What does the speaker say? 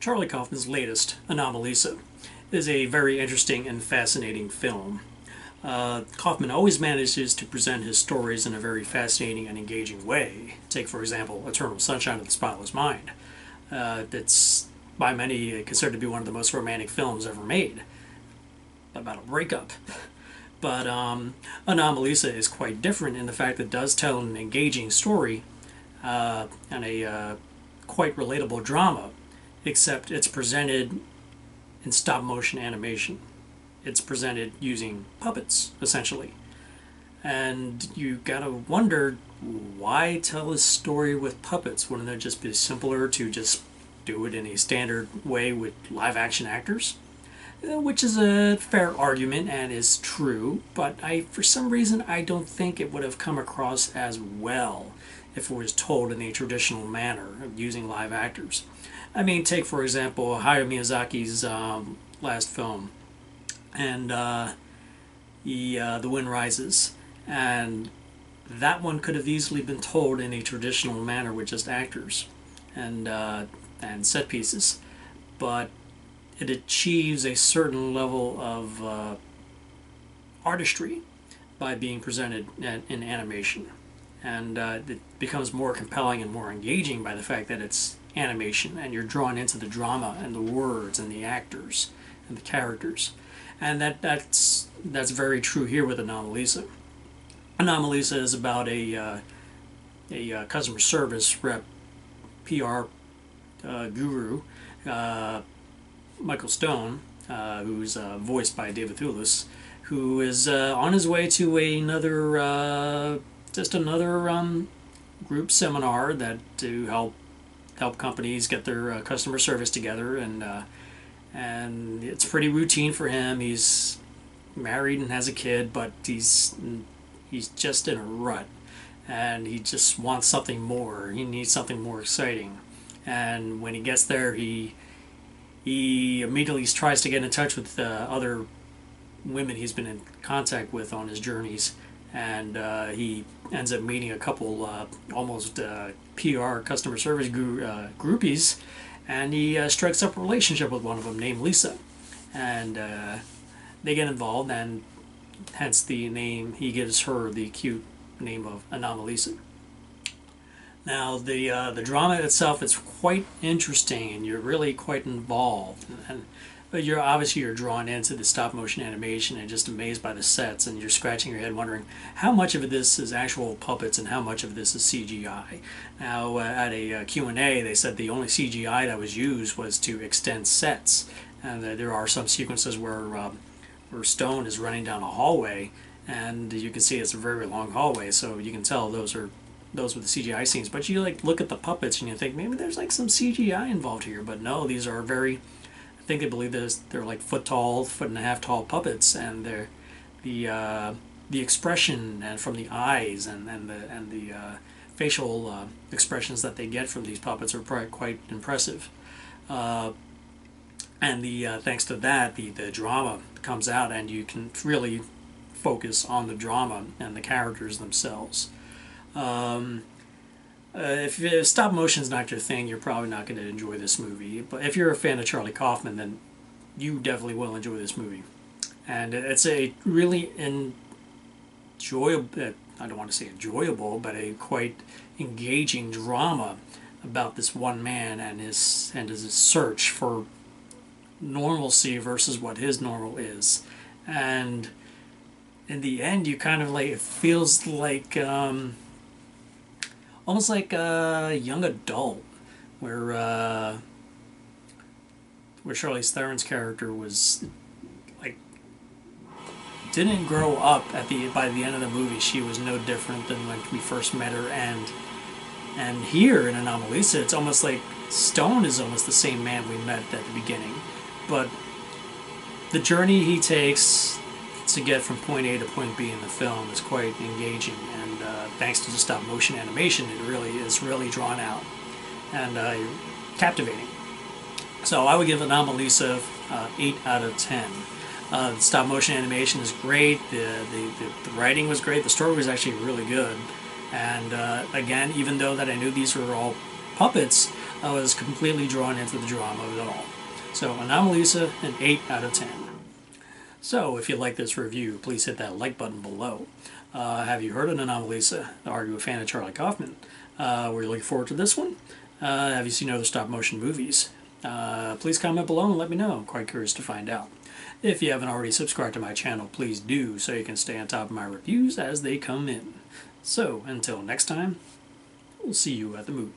Charlie Kaufman's latest, Anomalisa, is a very interesting and fascinating film. Kaufman always manages to present his stories in a very fascinating and engaging way. Take, for example, Eternal Sunshine of the Spotless Mind. It's by many considered to be one of the most romantic films ever made, about a breakup. But Anomalisa is quite different in the fact that it does tell an engaging story and a quite relatable drama, except it's presented in stop-motion animation. It's presented using puppets, essentially. And you gotta wonder, why tell a story with puppets? Wouldn't it just be simpler to just do it in a standard way with live-action actors? Which is a fair argument and is true, but for some reason, I don't think it would have come across as well if it was told in a traditional manner of using live actors. I mean, take for example Hayao Miyazaki's last film, and The Wind Rises, and that one could have easily been told in a traditional manner with just actors and set pieces, but it achieves a certain level of artistry by being presented in animation, and it becomes more compelling and more engaging by the fact that it's animation and you're drawn into the drama and the words and the actors and the characters, and that's very true here with Anomalisa. Anomalisa is about a customer service rep, PR guru, Michael Stone, who's voiced by David Thewlis, who is on his way to another group seminar that to help companies get their customer service together, and it's pretty routine for him. He's married and has a kid, but he's just in a rut, and he just wants something more. He needs something more exciting, and when he gets there, he immediately tries to get in touch with other women he's been in contact with on his journeys, and he ends up meeting a couple almost PR customer service groupies, and he strikes up a relationship with one of them named Lisa, and they get involved, and hence the name he gives her, the cute name of Anomalisa. Now the drama itself is quite interesting, and you're really quite involved, but you're drawn into the stop motion animation and just amazed by the sets, and you're scratching your head wondering how much of this is actual puppets and how much of this is CGI. Now at a Q&A they said the only CGI that was used was to extend sets, and there are some sequences where Stone is running down a hallway, and you can see it's a very long hallway, so you can tell those were the CGI scenes. But you look at the puppets and you think maybe there's some CGI involved here, but no, these are very, I think they believe they're like foot and a half tall puppets, and they're the expression and from the eyes and the facial expressions that they get from these puppets are quite impressive. And thanks to that, the drama comes out, and you can really focus on the drama and the characters themselves. If stop motion is not your thing, you're probably not going to enjoy this movie. But if you're a fan of Charlie Kaufman, then you definitely will enjoy this movie. And it's a really enjoyable, I don't want to say enjoyable, but a quite engaging drama about this one man and his search for normalcy versus what his normal is. And in the end, you kind of it feels like almost like a young adult, where Charlize Theron's character was didn't grow up by the end of the movie. She was no different than when we first met her, and here in Anomalisa, it's almost like Stone is almost the same man we met at the beginning, but the journey he takes to get from point A to point B in the film is quite engaging, and thanks to the stop motion animation, it really is drawn out and captivating. So I would give Anomalisa 8 out of 10. The stop motion animation is great, the writing was great, the story was actually really good, and again, even though that I knew these were all puppets, I was completely drawn into the drama of it all. So Anomalisa, an 8 out of 10. So if you like this review, please hit that like button below. Have you heard of Anomalisa? Are you a fan of Charlie Kaufman? Were you looking forward to this one? Have you seen other stop motion movies? Please comment below and let me know. I'm quite curious to find out. If you haven't already subscribed to my channel, please do so you can stay on top of my reviews as they come in. So until next time, we'll see you at the movies.